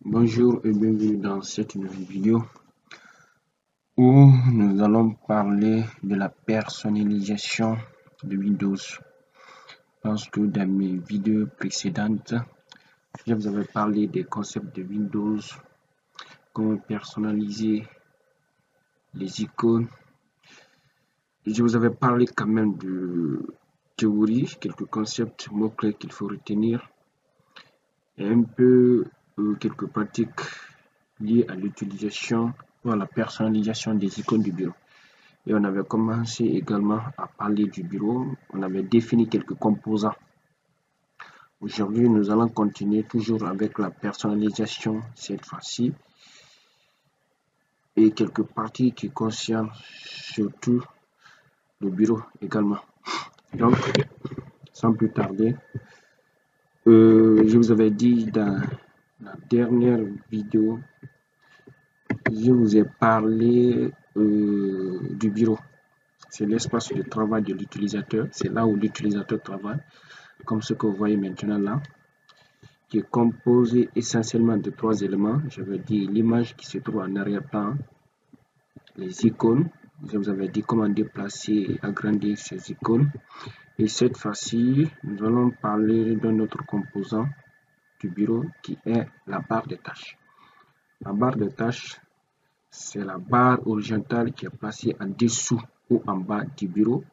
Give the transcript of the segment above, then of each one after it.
Bonjour et bienvenue dans cette nouvelle vidéo où nous allons parler de la personnalisation de Windows. Je pense que dans mes vidéos précédentes, je vous avais parlé des concepts de Windows, comment personnaliser les icônes. Je vous avais parlé quand même de théorie, quelques concepts, mots-clés qu'il faut retenir et un peu quelques pratiques liées à l'utilisation ou à la personnalisation des icônes du bureau. Et on avait commencé également à parler du bureau, on avait défini quelques composants. Aujourd'hui, nous allons continuer toujours avec la personnalisation cette fois-ci et quelques parties qui concernent surtout le bureau également. Donc, sans plus tarder, je vous avais dit dans la dernière vidéo, je vous ai parlé du bureau. C'est l'espace de travail de l'utilisateur, c'est là où l'utilisateur travaille, comme ce que vous voyez maintenant là, qui est composé essentiellement de trois éléments. Je veux dire l'image qui se trouve en arrière-plan, les icônes, je vous avais dit comment déplacer et agrandir ces icônes. Et cette fois-ci, nous allons parler d'un autre composant du bureau qui est la barre de tâches. La barre de tâches, c'est la barre horizontale qui est placée en dessous ou en bas du bureau,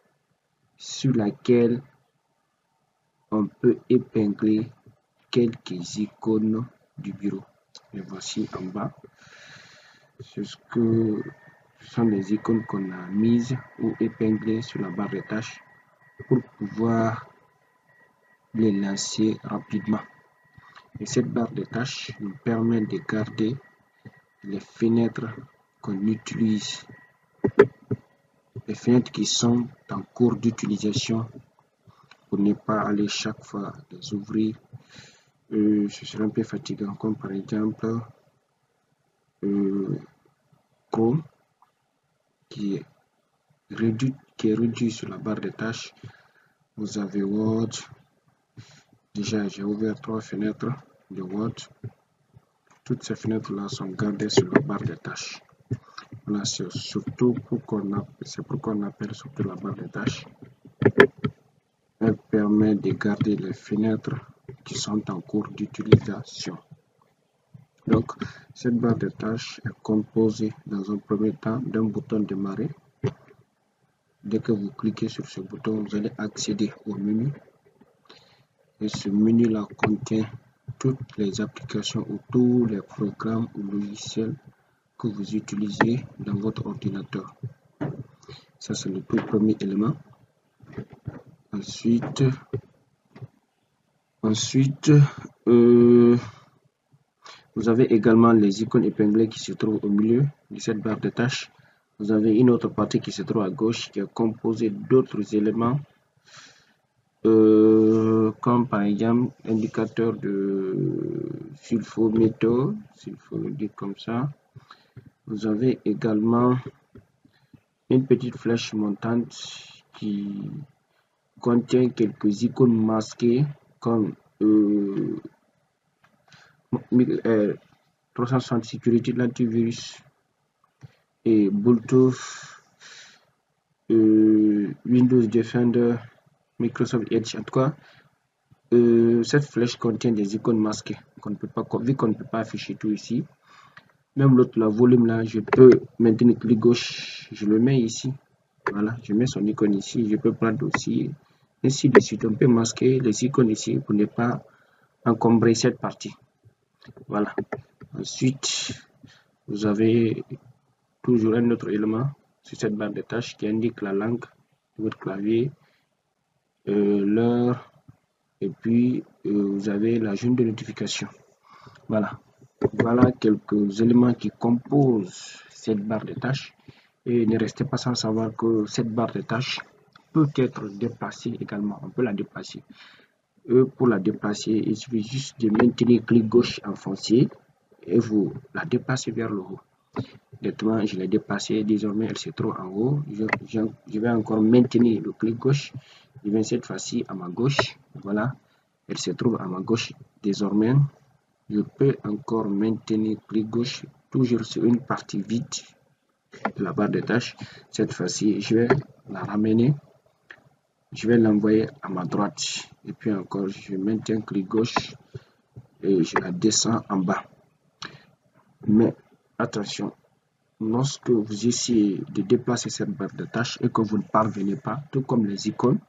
sur laquelle on peut épingler quelques icônes du bureau. Et voici en bas. Ce sont les icônes qu'on a mises ou épinglées sur la barre de tâches pour pouvoir les lancer rapidement. Et cette barre de tâches nous permet de garder les fenêtres qu'on utilise, les fenêtres qui sont en cours d'utilisation, pour ne pas aller chaque fois les ouvrir. Ce serait un peu fatigant, comme par exemple Chrome qui est réduit sur la barre de tâches. Vous avez Word. Déjà, j'ai ouvert 3 fenêtres de Word. Toutes ces fenêtres-là sont gardées sur la barre de tâches. Là, c'est surtout pourquoi on appelle surtout la barre de tâches. Elle permet de garder les fenêtres qui sont en cours d'utilisation. Donc, cette barre de tâches est composée dans un premier temps d'un bouton démarrer. Dès que vous cliquez sur ce bouton, vous allez accéder au menu. Et ce menu-là contient toutes les applications ou tous les programmes ou logiciels que vous utilisez dans votre ordinateur. Ça, c'est le tout premier élément. Ensuite, vous avez également les icônes épinglées qui se trouvent au milieu de cette barre de tâches. Vous avez une autre partie qui se trouve à gauche qui est composée d'autres éléments comme par exemple indicateur de sulfométaux, s'il faut le dire comme ça. Vous avez également une petite flèche montante qui contient quelques icônes masquées comme 360 sécurité de l'antivirus et Bluetooth, Windows Defender, Microsoft Edge. En tout cas, cette flèche contient des icônes masquées qu'on ne peut pas, vu qu'on ne peut pas afficher tout ici. Même l'autre, la volume là, je peux maintenir clic gauche, je le mets ici. Voilà, je mets son icône ici. Je peux prendre aussi, ainsi de suite. On peut masquer les icônes ici pour ne pas encombrer cette partie. Voilà. Ensuite, vous avez toujours un autre élément sur cette barre de tâches qui indique la langue de votre clavier, l'heure, et puis vous avez la jaune de notification. Voilà. Voilà quelques éléments qui composent cette barre de tâches. Et ne restez pas sans savoir que cette barre de tâches peut être déplacée également. On peut la déplacer. Pour la déplacer, il suffit juste de maintenir clic gauche enfoncé et vous la déplacez vers le haut. Directement, je l'ai déplacée. Désormais, elle se trouve en haut. Je vais encore maintenir le clic gauche. Je vais cette fois-ci à ma gauche. Voilà. Elle se trouve à ma gauche désormais. Je peux encore maintenir clic gauche, toujours sur une partie vide de la barre de tâches. Cette fois-ci, je vais la ramener. Je vais l'envoyer à ma droite. Et puis encore, je maintiens clic gauche et je la descends en bas. Mais attention, lorsque vous essayez de déplacer cette barre de tâches et que vous ne parvenez pas, tout comme les icônes,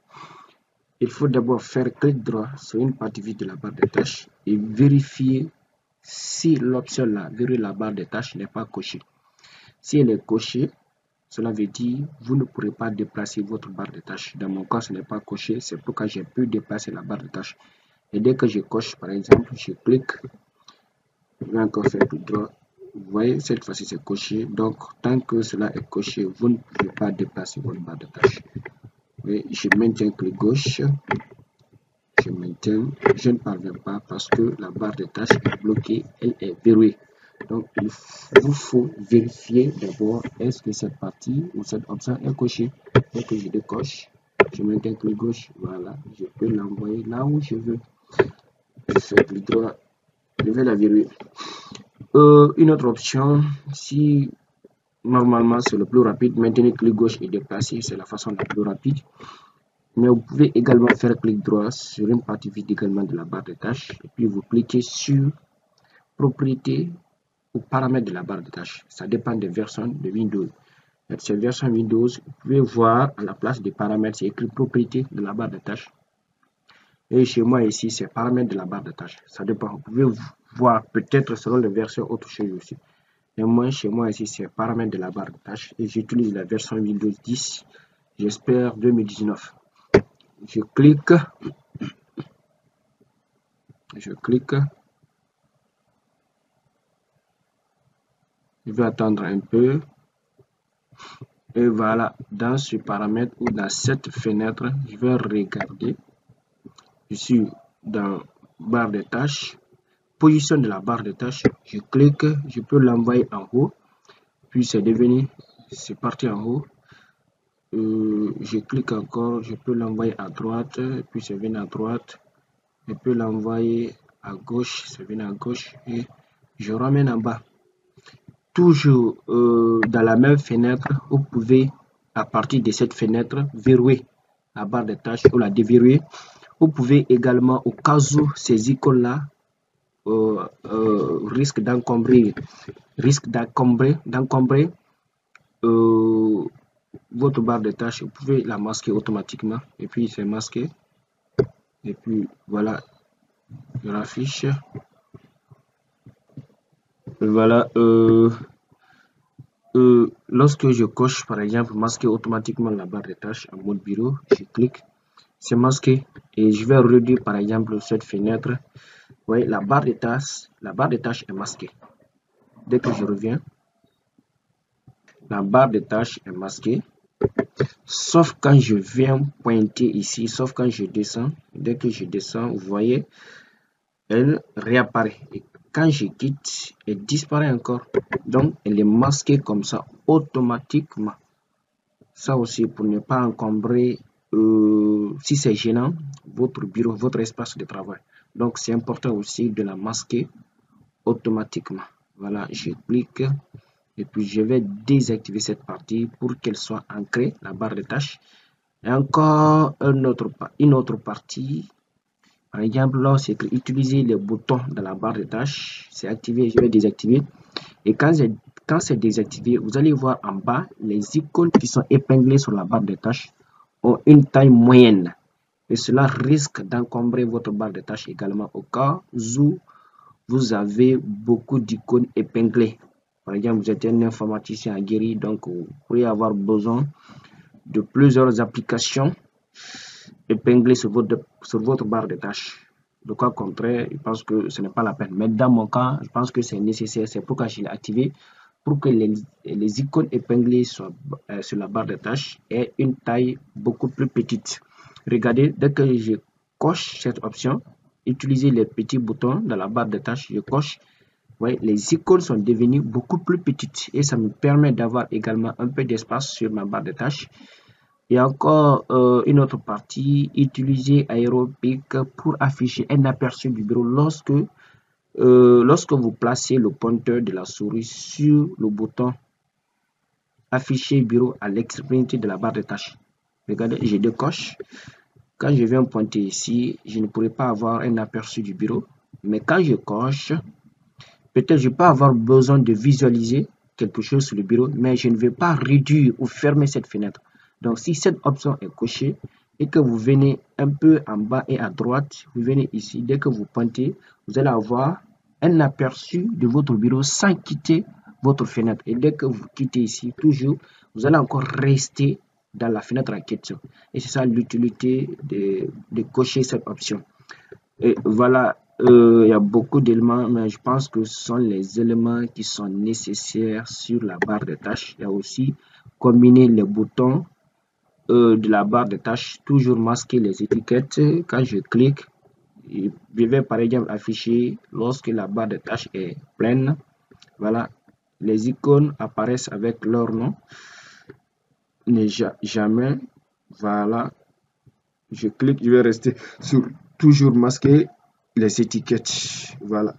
il faut d'abord faire clic droit sur une partie vide de la barre de tâches et vérifier si l'option là, verrouiller la barre de tâches, n'est pas cochée. Si elle est cochée, cela veut dire que vous ne pourrez pas déplacer votre barre de tâches. Dans mon cas, ce n'est pas coché, c'est pourquoi j'ai pu déplacer la barre de tâches. Et dès que je coche, par exemple, je clique, je vais encore faire clic droit. Vous voyez, cette fois-ci, c'est coché. Donc, tant que cela est coché, vous ne pouvez pas déplacer votre barre de tâches. Et je maintiens clic gauche. Je maintiens. Je ne parviens pas parce que la barre de tâches est bloquée. Elle est verrouillée. Donc, il vous faut vérifier d'abord est-ce que cette partie ou cette option est cochée. Dès que je décoche, je maintiens clic gauche. Voilà, je peux l'envoyer là où je veux. Je fais clic droit. Je vais la verrouiller. Une autre option, si normalement c'est le plus rapide, maintenir clic gauche et déplacer, c'est la façon la plus rapide. Mais vous pouvez également faire clic droit sur une partie vide également de la barre de tâches. Et puis vous cliquez sur propriétés ou paramètres de la barre de tâches. Ça dépend des versions de Windows. Avec cette version Windows, vous pouvez voir à la place des paramètres, c'est écrit propriétés de la barre de tâches. Et chez moi ici, c'est paramètres de la barre de tâches. Ça dépend. Vous pouvez voir peut-être selon les versions autre chose aussi. Et moi, chez moi ici, c'est paramètres de la barre de tâches. Et j'utilise la version Windows 10, j'espère 2019. Je clique. Je vais attendre un peu. Et voilà, dans ce paramètre ou dans cette fenêtre, je vais regarder. Je suis dans barre de tâches, position de la barre de tâches. Je clique, je peux l'envoyer en haut. Puis c'est parti en haut. Je clique encore, je peux l'envoyer à droite, puis c'est venu à droite. Je peux l'envoyer à gauche, c'est venu à gauche et je ramène en bas. Toujours dans la même fenêtre, vous pouvez, à partir de cette fenêtre, verrouiller la barre de tâches ou la déverrouiller. Vous pouvez également, au cas où ces icônes-là risquent d'encombrer votre barre de tâches, vous pouvez la masquer automatiquement. Et puis, c'est masqué. Et puis, voilà, je l'affiche. Voilà, lorsque je coche par exemple masquer automatiquement la barre de tâches en mode bureau, je clique, c'est masqué et je vais réduire par exemple cette fenêtre. Vous voyez, la barre de tâches est masquée. Dès que je reviens, la barre de tâches est masquée, sauf quand je viens pointer ici, sauf quand je descends. Dès que je descends, vous voyez, elle réapparaît. Et quand je quitte, elle disparaît encore. Donc, elle est masquée comme ça automatiquement. Ça aussi, pour ne pas encombrer, si c'est gênant, votre bureau, votre espace de travail. Donc, c'est important aussi de la masquer automatiquement. Voilà, je clique et puis je vais désactiver cette partie pour qu'elle soit ancrée, la barre de tâches. Et encore une autre partie. Par exemple, là, c'est utiliser les boutons de la barre de tâches. C'est activé, je vais désactiver. Et quand c'est désactivé, vous allez voir en bas, les icônes qui sont épinglées sur la barre de tâches ont une taille moyenne. Et cela risque d'encombrer votre barre de tâches également au cas où vous avez beaucoup d'icônes épinglées. Par exemple, vous êtes un informaticien aguerri, donc vous pourriez avoir besoin de plusieurs applications épinglées sur votre barre de tâches. De cas contraire, je pense que ce n'est pas la peine. Mais dans mon cas, je pense que c'est nécessaire. C'est pourquoi je l'ai activé, pour que les icônes épinglées sur la barre de tâches aient une taille beaucoup plus petite. Regardez, dès que je coche cette option, utiliser les petits boutons dans la barre de tâches, je coche. Ouais, les icônes sont devenues beaucoup plus petites et ça me permet d'avoir également un peu d'espace sur ma barre de tâches. Et encore une autre partie, utiliser Aeropic pour afficher un aperçu du bureau lorsque lorsque vous placez le pointeur de la souris sur le bouton afficher bureau à l'extrémité de la barre de tâches, regardez, je décoche. Quand je viens pointer ici, je ne pourrai pas avoir un aperçu du bureau. Mais quand je coche, peut-être je peux avoir besoin de visualiser quelque chose sur le bureau, mais je ne vais pas réduire ou fermer cette fenêtre. Donc, si cette option est cochée et que vous venez un peu en bas et à droite, vous venez ici, dès que vous pointez, vous allez avoir un aperçu de votre bureau sans quitter votre fenêtre. Et dès que vous quittez ici, toujours, vous allez encore rester dans la fenêtre en question. Et c'est ça l'utilité de cocher cette option. Et voilà, il y a beaucoup d'éléments, mais je pense que ce sont les éléments qui sont nécessaires sur la barre de tâches. Il y a aussi combiner les boutons de la barre de tâches, toujours masquer les étiquettes. Quand je clique, je vais par exemple afficher lorsque la barre de tâches est pleine. Voilà, les icônes apparaissent avec leur nom. Ne jamais, voilà, je clique, je vais rester sur toujours masquer les étiquettes. Voilà.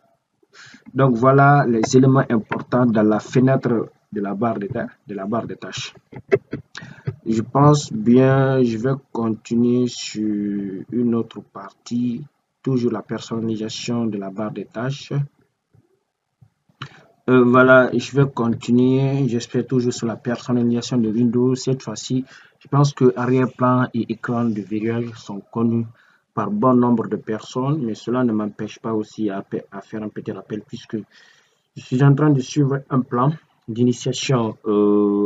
Donc voilà les éléments importants dans la fenêtre de la barre de tâches. Je pense bien, je vais continuer sur une autre partie, toujours la personnalisation de la barre de tâches. Voilà, je vais continuer, j'espère toujours sur la personnalisation de Windows. Cette fois-ci, je pense que arrière-plan et écran de verrouillage sont connus par bon nombre de personnes, mais cela ne m'empêche pas aussi à faire un petit rappel puisque je suis en train de suivre un plan d'initiation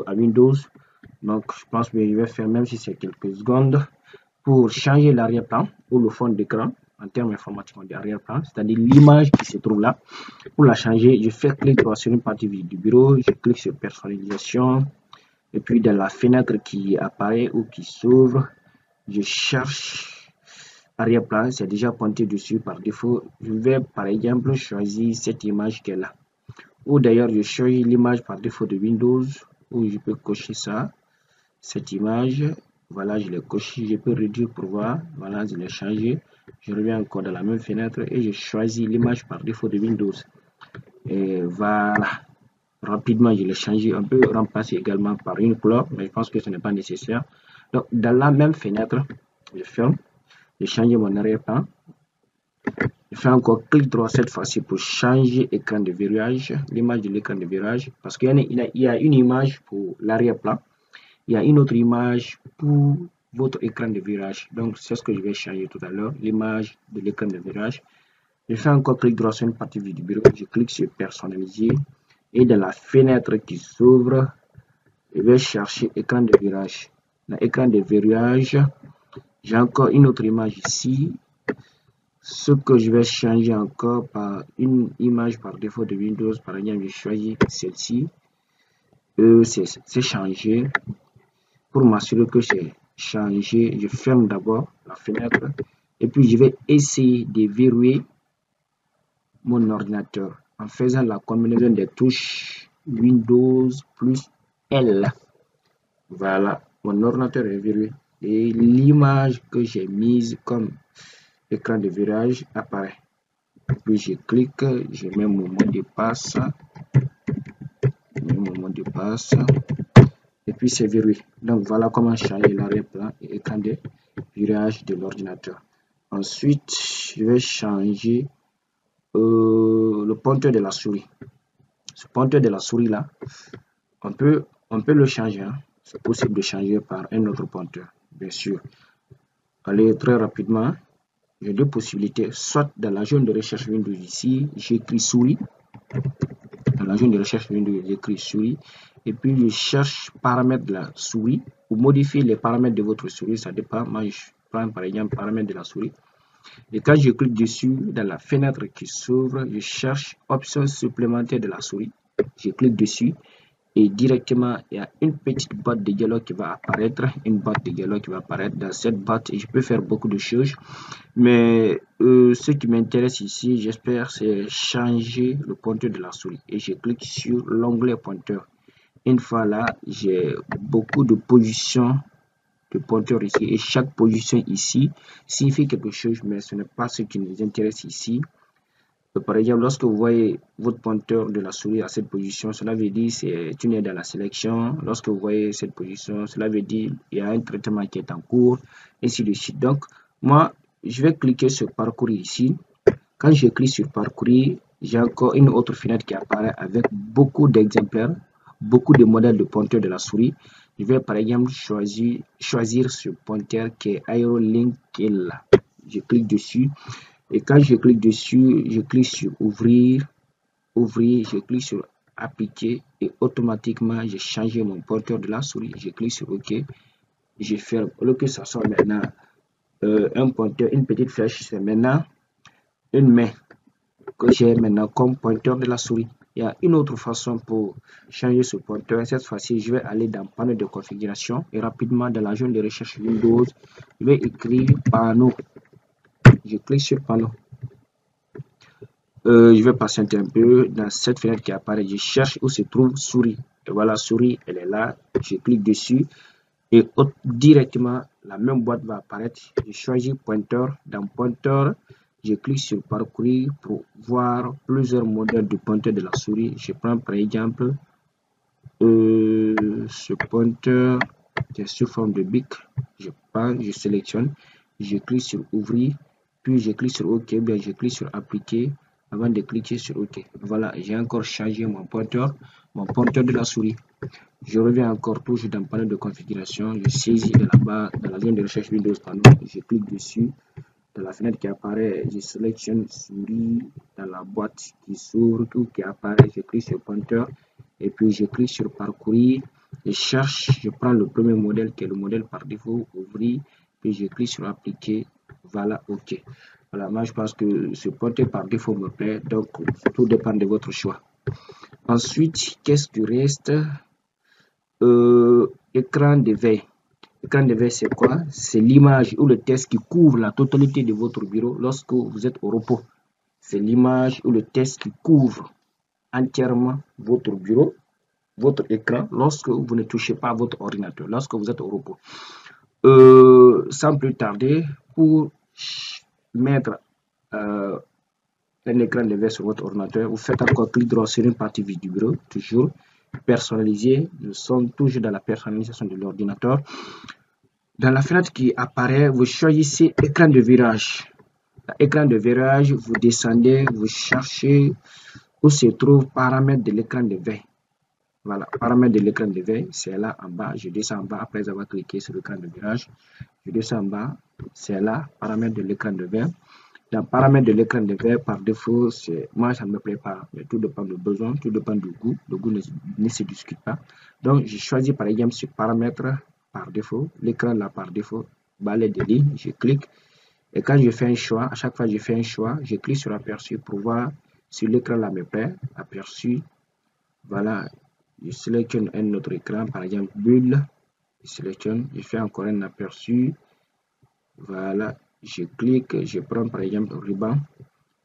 à Windows. Donc, je pense que je vais faire, même si c'est quelques secondes, pour changer l'arrière-plan ou le fond d'écran en termes informatiques d'arrière-plan, c'est-à-dire l'image qui se trouve là. Pour la changer, je fais clic droit sur une partie du bureau, je clique sur personnalisation et puis dans la fenêtre qui apparaît ou qui s'ouvre, je cherche arrière-plan, c'est déjà pointé dessus par défaut. Je vais par exemple choisir cette image qui est là. Ou d'ailleurs, je choisis l'image par défaut de Windows où je peux cocher ça, cette image. Voilà, je l'ai coché, je peux réduire pour voir. Voilà, je l'ai changé. Je reviens encore dans la même fenêtre et je choisis l'image par défaut de Windows. Et voilà, rapidement, je l'ai changé. On peut remplacer également par une couleur, mais je pense que ce n'est pas nécessaire. Donc, dans la même fenêtre, je ferme, je change mon arrière-plan. Je fais encore clic droit cette fois-ci pour changer écran de verrouillage, l'image de l'écran de verrouillage, parce qu'il y a une image pour l'arrière-plan. Il y a une autre image pour votre écran de verrouillage. Donc, c'est ce que je vais changer tout à l'heure, l'image de l'écran de verrouillage. Je fais encore clic droit sur une partie du bureau. Je clique sur personnaliser. Et dans la fenêtre qui s'ouvre, je vais chercher écran de verrouillage. Dans l'écran de verrouillage, j'ai encore une autre image ici. Ce que je vais changer encore par une image par défaut de Windows. Par exemple, je choisis celle-ci. C'est changé. Pour m'assurer que c'est changé, je ferme d'abord la fenêtre et puis je vais essayer de verrouiller mon ordinateur en faisant la combinaison des touches Windows plus L. Voilà, mon ordinateur est verrouillé et l'image que j'ai mise comme écran de verrouillage apparaît. Puis je clique, je mets mon mot de passe, et puis c'est verrouillé. Donc voilà comment changer l'arrière-plan et écran de verrouillage de l'ordinateur. Ensuite, je vais changer le pointeur de la souris. Ce pointeur de la souris là, on peut le changer. Hein. C'est possible de changer par un autre pointeur, bien sûr. Allez très rapidement. J'ai deux possibilités. Soit dans la zone de recherche Windows ici, j'écris souris. Dans la zone de recherche Windows, j'écris souris. Et puis je cherche paramètres de la souris ou modifier les paramètres de votre souris. Ça dépend. Moi, je prends par exemple paramètres de la souris. Et quand je clique dessus, dans la fenêtre qui s'ouvre, je cherche options supplémentaires de la souris. Je clique dessus et directement, il y a une petite boîte de dialogue qui va apparaître. Dans cette boîte, je peux faire beaucoup de choses. Mais ce qui m'intéresse ici, j'espère, c'est changer le pointeur de la souris. Et je clique sur l'onglet pointeur. Une fois là, j'ai beaucoup de positions de pointeur ici. Et chaque position ici signifie quelque chose, mais ce n'est pas ce qui nous intéresse ici. Par exemple, lorsque vous voyez votre pointeur de la souris à cette position, cela veut dire que tu es dans la sélection. Lorsque vous voyez cette position, cela veut dire qu'il y a un traitement qui est en cours, ainsi de suite. Donc, moi, je vais cliquer sur parcourir ici. Quand je clique sur parcourir, j'ai encore une autre fenêtre qui apparaît avec beaucoup d'exemplaires, beaucoup de modèles de pointeurs de la souris. Je vais par exemple choisir ce pointeur qui est Aerolink qui est là. Je clique dessus. Et quand je clique dessus, je clique sur ouvrir, je clique sur appliquer et automatiquement j'ai changé mon pointeur de la souris. Je clique sur OK, je ferme. Au lieu que ça soit maintenant un pointeur, une petite flèche, c'est maintenant une main que j'ai maintenant comme pointeur de la souris. Il y a une autre façon pour changer ce pointeur. Cette fois-ci, je vais aller dans panneau de configuration et rapidement dans la zone de recherche Windows, je vais écrire panneau. Je clique sur panneau. Je vais patienter un peu dans cette fenêtre qui apparaît. Je cherche où se trouve souris. Et voilà, souris, elle est là. Je clique dessus et directement la même boîte va apparaître. Je choisis pointeur. Dans pointeur, je clique sur parcourir pour voir plusieurs modèles de pointeur de la souris. Je prends par exemple ce pointeur qui est sous forme de bic. Je prends, je sélectionne, je clique sur ouvrir, puis je clique sur OK, bien je clique sur appliquer avant de cliquer sur OK. Voilà, j'ai encore changé mon pointeur de la souris. Je reviens encore toujours dans le panneau de configuration, je saisis de là-bas dans la zone de recherche Windows panneau, je clique dessus. Dans la fenêtre qui apparaît, je sélectionne souris dans la boîte qui s'ouvre ou qui apparaît, je clique sur pointeur et puis je clique sur parcourir, je cherche, je prends le premier modèle qui est le modèle par défaut, ouvrir, puis je clique sur appliquer, voilà, OK. Voilà, moi je pense que ce pointeur par défaut me plaît, donc tout dépend de votre choix. Ensuite, qu'est-ce qui reste? Écran de veille. L'écran de veille, c'est quoi? C'est l'image ou le texte qui couvre la totalité de votre bureau lorsque vous êtes au repos. C'est l'image ou le texte qui couvre entièrement votre bureau, votre écran, lorsque vous ne touchez pas à votre ordinateur, lorsque vous êtes au repos. Sans plus tarder, pour mettre un écran de veille sur votre ordinateur, vous faites encore clic droit sur une partie vide du bureau, toujours personnalisé. Nous sommes toujours dans la personnalisation de l'ordinateur. Dans la fenêtre qui apparaît, vous choisissez écran de virage. Écran de virage, vous descendez, vous cherchez où se trouve paramètres de l'écran de veille. Voilà, paramètres de l'écran de veille, c'est là en bas. Je descends en bas après avoir cliqué sur l'écran de virage. Je descends en bas, c'est là, paramètres de l'écran de veille. Dans paramètres de l'écran de veille, par défaut, moi ça ne me plaît pas, mais tout dépend du besoin, tout dépend du goût. Le goût ne se discute pas. Donc, je choisis par exemple ce paramètre par défaut, l'écran là par défaut, balai de ligne, je clique. Et quand je fais un choix, à chaque fois que je fais un choix, je clique sur aperçu pour voir si l'écran là me plaît. Aperçu, voilà, je sélectionne un autre écran, par exemple bulle, je sélectionne, je fais encore un aperçu, voilà, je clique, je prends par exemple ruban,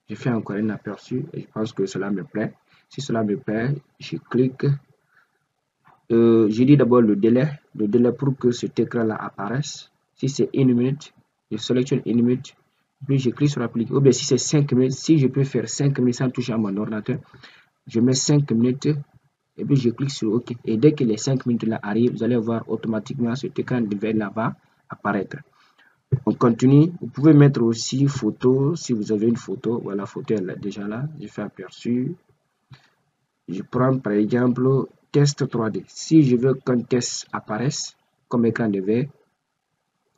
je fais encore un aperçu et je pense que cela me plaît. Si cela me plaît, je clique. Je dis d'abord le délai pour que cet écran là apparaisse. Si c'est 1 minute, je sélectionne 1 minute, puis je clique sur appliquer. Ou bien si c'est 5 minutes, si je peux faire 5 minutes sans toucher à mon ordinateur, je mets 5 minutes et puis je clique sur OK. Et dès que les 5 minutes là arrivent, vous allez voir automatiquement cet écran de veille là-bas apparaître. On continue. Vous pouvez mettre aussi photo si vous avez une photo. Voilà, la photo elle est déjà là. Je fais aperçu. Je prends par exemple test 3D. Si je veux qu'un test apparaisse comme écran de veille,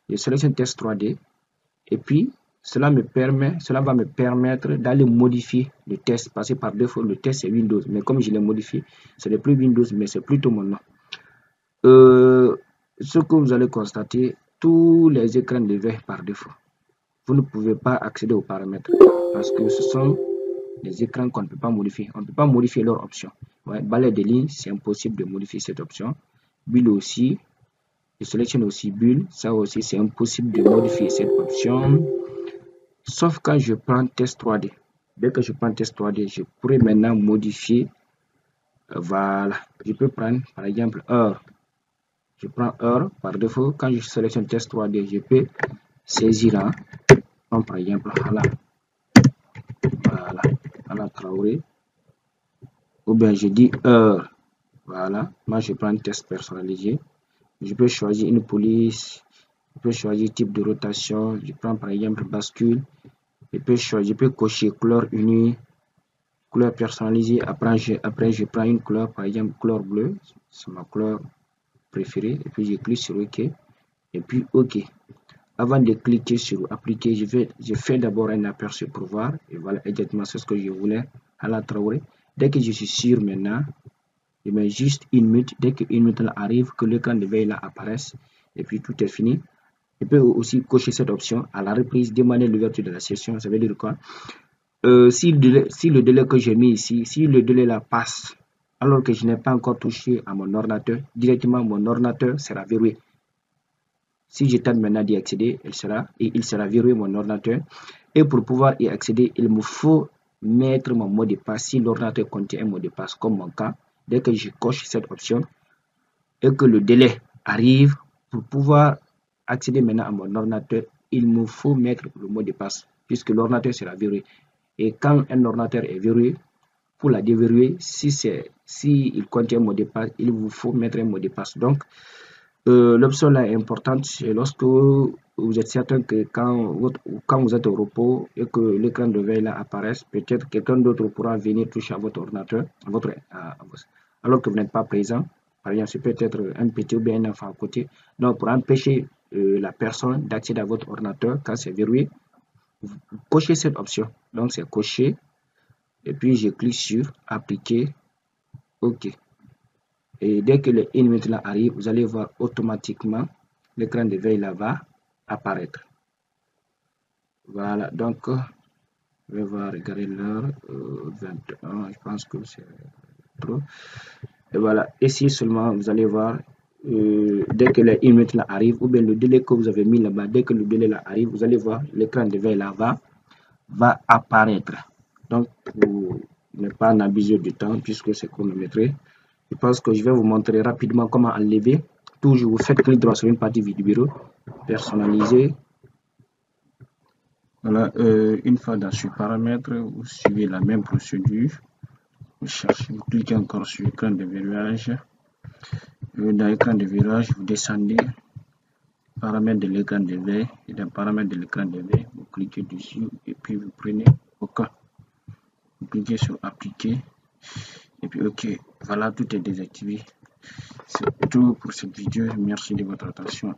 je sélectionne test 3D et puis cela va me permettre d'aller modifier le test parce que par défaut le test c'est Windows, mais comme je l'ai modifié, ce n'est plus Windows mais c'est plutôt mon nom. Ce que vous allez constater, tous les écrans de veille par défaut, vous ne pouvez pas accéder aux paramètres parce que ce sont des écrans qu'on ne peut pas modifier. On ne peut pas modifier leur option. Ouais, balai de ligne, c'est impossible de modifier cette option. Bulle aussi, je sélectionne aussi bulle, ça aussi c'est impossible de modifier cette option. Sauf quand je prends test 3D. Dès que je prends test 3D, je pourrais maintenant modifier. Voilà, je peux prendre par exemple heure. Je prends heure par défaut. Quand je sélectionne test 3D, je peux saisir par exemple voilà. Ala Traoré, ou bien je dis heure. Voilà, moi je prends un test personnalisé. Je peux choisir une police, je peux choisir type de rotation, je prends par exemple bascule, je peux cocher couleur unie, couleur personnalisée. Après je prends une couleur, par exemple couleur bleue, c'est ma couleur préférée, et puis je clique sur OK, et puis OK. Avant de cliquer sur appliquer, je fais d'abord un aperçu pour voir, et voilà exactement ce que je voulais à la Traoré. Dès que je suis sûr maintenant, je mets juste une minute. Dès qu'une minute arrive, que l'écran de veille là apparaisse, et puis tout est fini. Je peux aussi cocher cette option à la reprise, demander l'ouverture de la session. Ça veut dire quoi? Si le délai que j'ai mis ici, si le délai là passe, alors que je n'ai pas encore touché à mon ordinateur, directement mon ordinateur sera verrouillé. Si je tente maintenant d'y accéder, il sera verrouillé mon ordinateur. Et pour pouvoir y accéder, il me faut mettre mon mot de passe. Si l'ordinateur contient un mot de passe, comme mon cas, dès que je coche cette option et que le délai arrive, pour pouvoir accéder maintenant à mon ordinateur, il me faut mettre le mot de passe, puisque l'ordinateur sera verrouillé. Et quand un ordinateur est verrouillé, pour la déverrouiller, si il contient un mot de passe, il vous faut mettre un mot de passe. Donc, l'option là est importante, c'est lorsque vous êtes certain que quand vous êtes au repos et que l'écran de veille là apparaisse, peut-être quelqu'un d'autre pourra venir toucher à votre ordinateur, alors que vous n'êtes pas présent. Par exemple, c'est peut-être un petit ou bien un enfant à côté. Donc, pour empêcher la personne d'accéder à votre ordinateur quand c'est verrouillé, vous cochez cette option. Donc, c'est coché. Et puis, je clique sur appliquer. OK. Et dès que le 1 minute là arrive, vous allez voir automatiquement l'écran de veille là va apparaître. Voilà, donc je vais voir, regarder l'heure 21, je pense que c'est trop. Et voilà, ici seulement vous allez voir dès que le 1 minute là arrive, ou bien le délai que vous avez mis là-bas, dès que le délai là arrive, vous allez voir l'écran de veille là va apparaître. Donc vous n'êtes pas en abusé du temps puisque c'est chronométré. Je pense que je vais vous montrer rapidement comment enlever. Toujours, vous faites clic droit sur une partie du bureau, personnaliser. Voilà, une fois dans ce paramètre, vous suivez la même procédure. Vous cherchez, vous cliquez encore sur l'écran de verrouillage. Dans l'écran de verrouillage, vous descendez, paramètres de l'écran de veille, et dans paramètres de l'écran de veille, vous cliquez dessus et puis vous prenez OK. Vous cliquez sur appliquer. Et puis OK, voilà, tout est désactivé. C'est tout pour cette vidéo. Merci de votre attention.